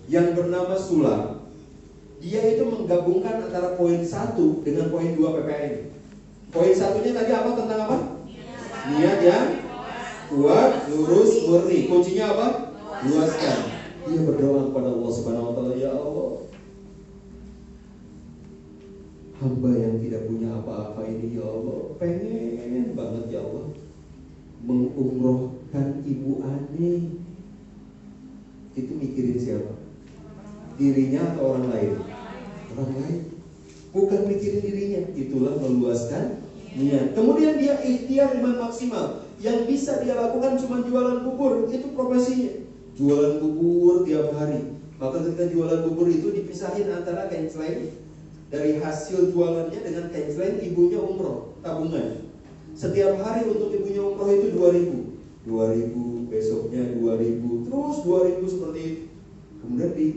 yang bernama Sulam. Dia itu menggabungkan antara poin 1 dengan poin 2 PPA ini. Poin satunya tadi apa, tentang apa? Niat yang kuat, lurus, murni. Kuncinya apa? Luaskan. Dia berdoa kepada Allah Subhanahu wa taala, ya Allah, hamba yang tidak punya apa-apa ini ya Allah, pengen banget ya Allah mengumrohkan Ibu Ani. Itu mikirin siapa? Dirinya atau orang lain? Orang lain. Bukan mikirin dirinya. Itulah meluaskan niat. Kemudian dia ikhtiar iman maksimal. Yang bisa dia lakukan cuma jualan bubur. Itu profesinya. Jualan bubur tiap hari. Maka ketika jualan bubur itu dipisahin antara cancel dari hasil jualannya dengan cancel ibunya umroh tabungan. Setiap hari untuk ibunya umroh itu 2.000, besoknya 2.000, terus 2.000 seperti itu. Kemudian di